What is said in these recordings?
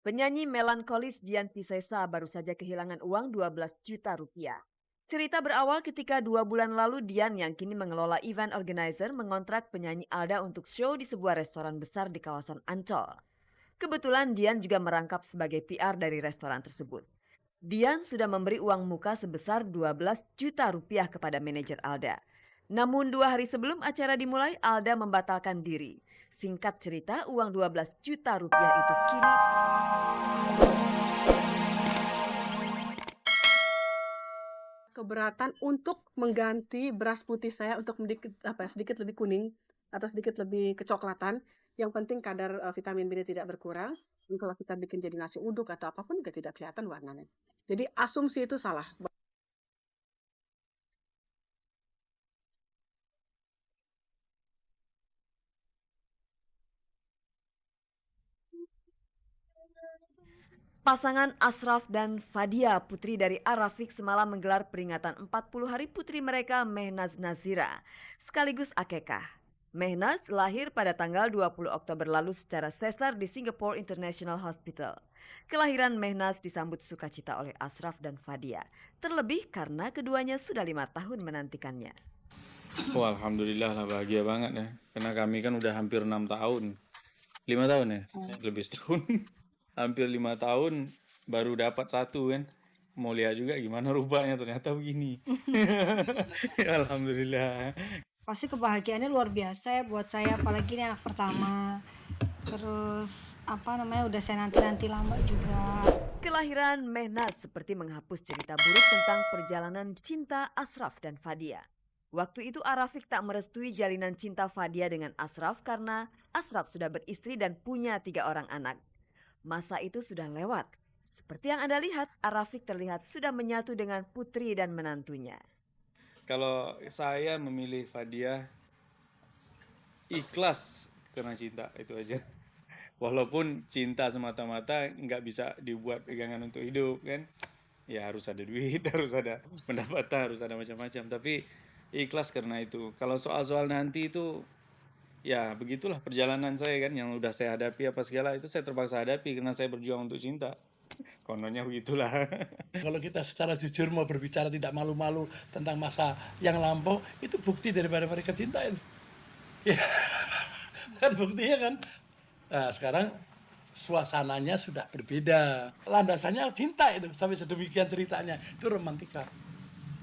Penyanyi melankolis Dian Piscesa baru saja kehilangan uang 12 juta rupiah. Cerita berawal ketika 2 bulan lalu Dian yang kini mengelola event organizer mengontrak penyanyi Alda untuk show di sebuah restoran besar di kawasan Ancol. Kebetulan Dian juga merangkap sebagai PR dari restoran tersebut. Dian sudah memberi uang muka sebesar 12 juta rupiah kepada manajer Alda. Namun 2 hari sebelum acara dimulai, Alda membatalkan diri. Singkat cerita, uang 12 juta rupiah itu kini Keberatan untuk mengganti beras putih saya untuk sedikit lebih kuning atau sedikit lebih kecoklatan. Yang penting kadar vitamin B-nya tidak berkurang. Dan kalau kita bikin jadi nasi uduk atau apapun juga tidak kelihatan warnanya. Jadi asumsi itu salah. pasangan Ashraf dan Fadia, putri dari Arafik, semalam menggelar peringatan 40 hari putri mereka Mehnaz Nazira, sekaligus akekah. Mehnaz lahir pada tanggal 20 Oktober lalu secara sesar di Singapore International Hospital. Kelahiran Mehnaz disambut sukacita oleh Ashraf dan Fadia, terlebih karena keduanya sudah 5 tahun menantikannya. Wah, alhamdulillah lah, bahagia banget ya. Karena kami kan udah hampir 6 tahun. 5 tahun ya? Lebih setahun. Hampir 5 tahun baru dapat satu kan. Mau lihat juga gimana rupanya, ternyata begini. Alhamdulillah. Pasti kebahagiaannya luar biasa ya buat saya, apalagi ini anak pertama. Terus udah saya nanti lama juga. Kelahiran Mehnaz seperti menghapus cerita buruk tentang perjalanan cinta Ashraf dan Fadia. Waktu itu Arafik tak merestui jalinan cinta Fadia dengan Ashraf karena Ashraf sudah beristri dan punya 3 orang anak. Masa itu sudah lewat. Seperti yang Anda lihat, Arafik terlihat sudah menyatu dengan putri dan menantunya. Kalau saya memilih Fadia, ikhlas karena cinta, itu aja. Walaupun cinta semata-mata nggak bisa dibuat pegangan untuk hidup kan. Ya harus ada duit, harus ada pendapatan, harus ada macam-macam. Tapi ikhlas karena itu. Kalau soal-soal nanti itu, ya begitulah perjalanan saya kan. Yang udah saya hadapi apa segala itu saya terpaksa hadapi karena saya berjuang untuk cinta. Kononnya begitulah. Kalau kita secara jujur mau berbicara tidak malu-malu tentang masa yang lampau, itu bukti daripada mereka cinta itu. Ya, kan buktinya kan. Nah, sekarang suasananya sudah berbeda. Landasannya cinta itu, sampai sedemikian ceritanya. Itu romantika.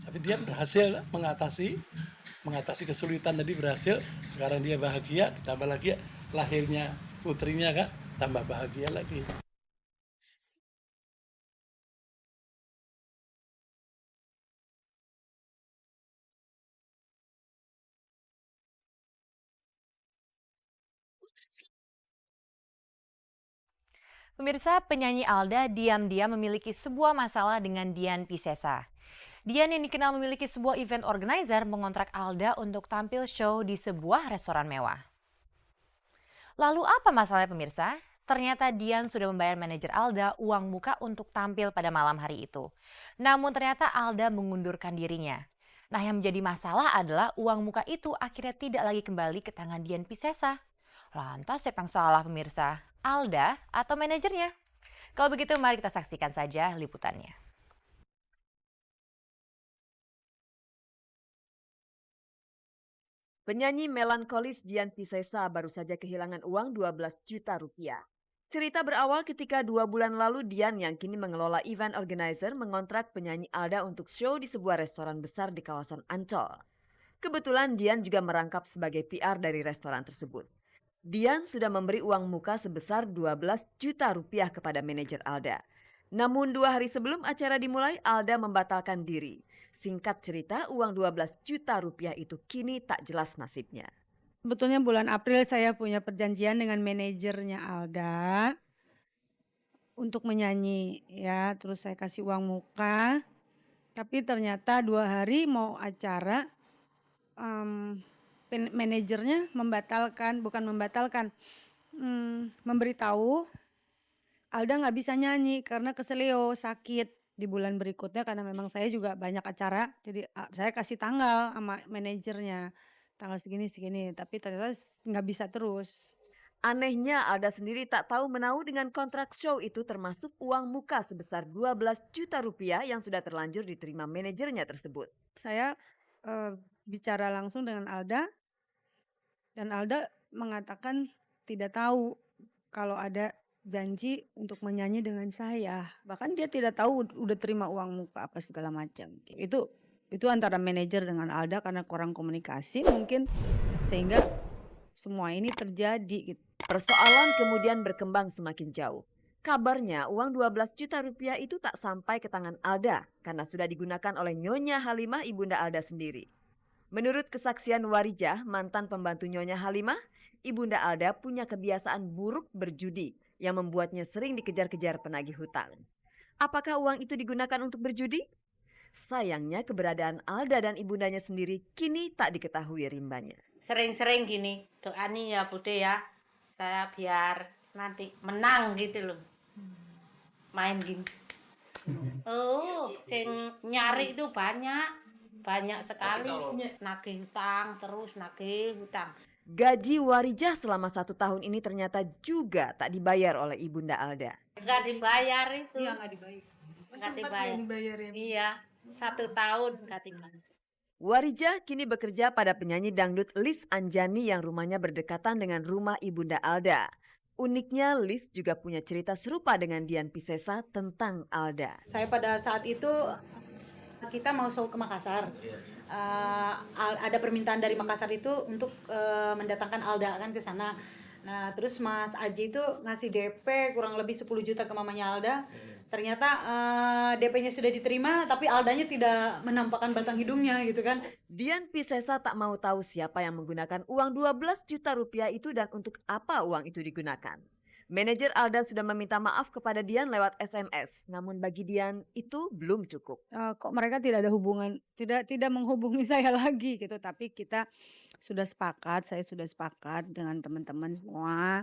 Tapi dia berhasil mengatasi kesulitan tadi, berhasil. Sekarang dia bahagia, tambah lagi lahirnya putrinya kan, tambah bahagia lagi. Pemirsa, penyanyi Alda diam-diam memiliki sebuah masalah dengan Dian Piscesa. Dian yang dikenal memiliki sebuah event organizer mengontrak Alda untuk tampil show di sebuah restoran mewah. Lalu apa masalahnya pemirsa? Ternyata Dian sudah membayar manajer Alda uang muka untuk tampil pada malam hari itu. Namun ternyata Alda mengundurkan dirinya. Nah, yang menjadi masalah adalah uang muka itu akhirnya tidak lagi kembali ke tangan Dian Piscesa. Lantas siapa yang salah pemirsa? Alda atau manajernya? Kalau begitu mari kita saksikan saja liputannya. Penyanyi melankolis Dian Piscesa baru saja kehilangan uang 12 juta rupiah. Cerita berawal ketika 2 bulan lalu Dian yang kini mengelola event organizer mengontrak penyanyi Alda untuk show di sebuah restoran besar di kawasan Ancol. Kebetulan Dian juga merangkap sebagai PR dari restoran tersebut. Dian sudah memberi uang muka sebesar 12 juta rupiah kepada manajer Alda. Namun 2 hari sebelum acara dimulai, Alda membatalkan diri. Singkat cerita, uang 12 juta rupiah itu kini tak jelas nasibnya. Sebetulnya bulan April saya punya perjanjian dengan manajernya Alda untuk menyanyi ya, terus saya kasih uang muka. Tapi ternyata 2 hari mau acara, manajernya memberitahu Alda nggak bisa nyanyi karena keseleo sakit di bulan berikutnya, karena memang saya juga banyak acara. Jadi saya kasih tanggal sama manajernya, tanggal segini, tapi ternyata nggak bisa terus. Anehnya Alda sendiri tak tahu menahu dengan kontrak show itu termasuk uang muka sebesar 12 juta rupiah yang sudah terlanjur diterima manajernya tersebut. Saya bicara langsung dengan Alda dan Alda mengatakan tidak tahu kalau ada janji untuk menyanyi dengan saya. Bahkan dia tidak tahu udah terima uang muka apa segala macam. Itu antara manajer dengan Alda karena kurang komunikasi mungkin sehingga semua ini terjadi gitu. Persoalan kemudian berkembang semakin jauh. Kabarnya uang 12 juta rupiah itu tak sampai ke tangan Alda karena sudah digunakan oleh Nyonya Halimah ibunda Alda sendiri. Menurut kesaksian Warijah, mantan pembantu Nyonya Halimah, ibunda Alda punya kebiasaan buruk berjudi yang membuatnya sering dikejar-kejar penagih hutang. Apakah uang itu digunakan untuk berjudi? Sayangnya keberadaan Alda dan ibundanya sendiri kini tak diketahui rimbanya. Sering-sering gini, doani ya Bude ya, saya biar nanti menang gitu loh, main gini. Oh, sing nyari itu banyak sekali, nagih hutang terus nagih hutang. Gaji Warijah selama 1 tahun ini ternyata juga tak dibayar oleh ibunda Alda. Nggak dibayar itu. Iya nggak dibayar. Iya, 1 tahun nggak dibayar. Warijah kini bekerja pada penyanyi dangdut Lis Anjani yang rumahnya berdekatan dengan rumah ibunda Alda. Uniknya Lis juga punya cerita serupa dengan Dian Piscesa tentang Alda. Saya pada saat itu kita mau show ke Makassar. Ada permintaan dari Makassar itu untuk mendatangkan Alda kan ke sana. Nah, terus Mas Aji itu ngasih DP kurang lebih 10 juta ke mamanya Alda. Ternyata DP-nya sudah diterima tapi Aldanya tidak menampakkan batang hidungnya gitu kan. Dian Piscesa tak mau tahu siapa yang menggunakan uang 12 juta rupiah itu dan untuk apa uang itu digunakan. Manajer Alda sudah meminta maaf kepada Dian lewat SMS, namun bagi Dian itu belum cukup. Kok mereka tidak ada hubungan, tidak menghubungi saya lagi gitu. Tapi kita sudah sepakat, saya sudah sepakat dengan teman-teman semua.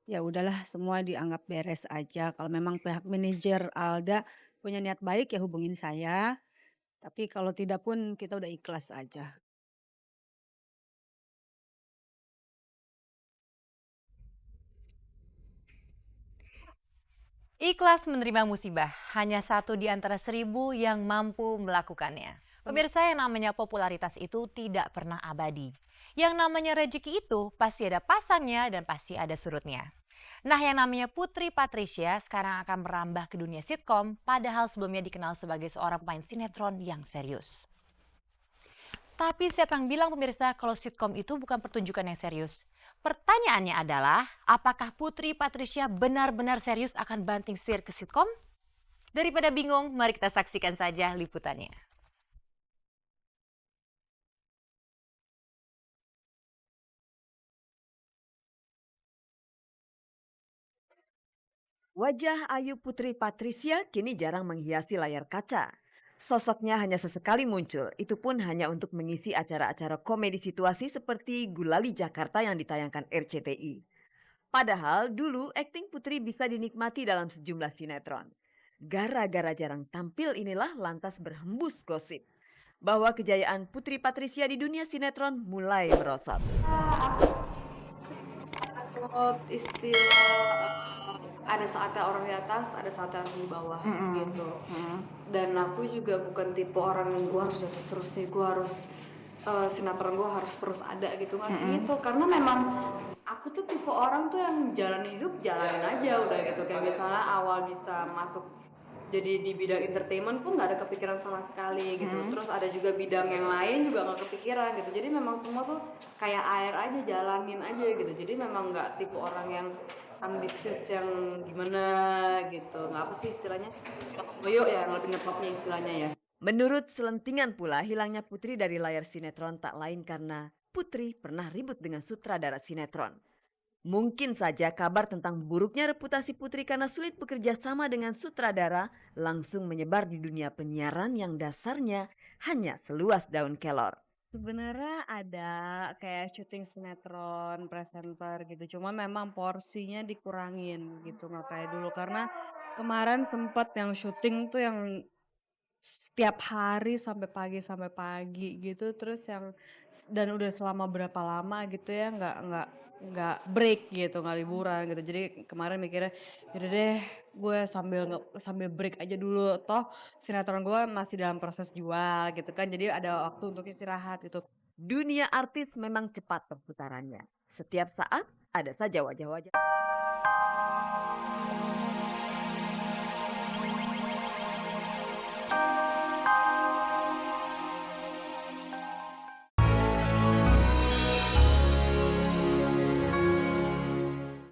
Ya udahlah, semua dianggap beres aja. Kalau memang pihak manajer Alda punya niat baik ya hubungin saya. Tapi kalau tidak pun kita udah ikhlas aja. Ikhlas menerima musibah, hanya 1 di antara 1.000 yang mampu melakukannya. Pemirsa, yang namanya popularitas itu tidak pernah abadi. Yang namanya rezeki itu pasti ada pasangnya dan pasti ada surutnya. Nah, yang namanya Putri Patricia sekarang akan merambah ke dunia sitkom, padahal sebelumnya dikenal sebagai seorang pemain sinetron yang serius. Tapi siapa yang bilang pemirsa kalau sitkom itu bukan pertunjukan yang serius? Pertanyaannya adalah, apakah Putri Patricia benar-benar serius akan banting setir ke sitkom? Daripada bingung, mari kita saksikan saja liputannya. Wajah ayu Putri Patricia kini jarang menghiasi layar kaca. Sosoknya hanya sesekali muncul, itu pun hanya untuk mengisi acara-acara komedi situasi seperti Gulali Jakarta yang ditayangkan RCTI. Padahal dulu akting Putri bisa dinikmati dalam sejumlah sinetron. Gara-gara jarang tampil inilah lantas berhembus gosip bahwa kejayaan Putri Patricia di dunia sinetron mulai merosot. Istilah ada saatnya orang di atas, ada saatnya orang di bawah gitu. Dan aku juga bukan tipe orang yang gue harus jatuh terus nih, gue harus sinetron gue harus terus ada gitu kan gitu. Karena memang aku tuh tipe orang tuh yang jalanin hidup jalanin aja udah gitu. Kayak misalnya awal bisa masuk jadi di bidang entertainment pun nggak ada kepikiran sama sekali gitu. Terus ada juga bidang yang lain juga nggak kepikiran gitu. Jadi memang semua tuh kayak air aja, jalanin aja gitu. Jadi memang nggak tipe orang yang ambisius yang gimana gitu. Nggak apa sih istilahnya? Boyo ya yang lebih ngepopnya istilahnya ya. Menurut selentingan pula, hilangnya Putri dari layar sinetron tak lain karena Putri pernah ribut dengan sutradara sinetron. Mungkin saja kabar tentang buruknya reputasi Putri karena sulit bekerja sama dengan sutradara langsung menyebar di dunia penyiaran yang dasarnya hanya seluas daun kelor. Sebenarnya ada kayak syuting sinetron, presenter gitu. Cuma memang porsinya dikurangin gitu, nggak kayak dulu. Karena kemarin sempat yang syuting tuh yang setiap hari sampai pagi gitu. Terus yang dan udah selama berapa lama gitu ya, nggak nggak break gitu, nggak liburan gitu. Jadi kemarin mikirnya, yaudah deh gue sambil break aja dulu. Toh sinetron gue masih dalam proses jual gitu kan. Jadi ada waktu untuk istirahat gitu. Dunia artis memang cepat perputarannya. Setiap saat ada saja wajah-wajah.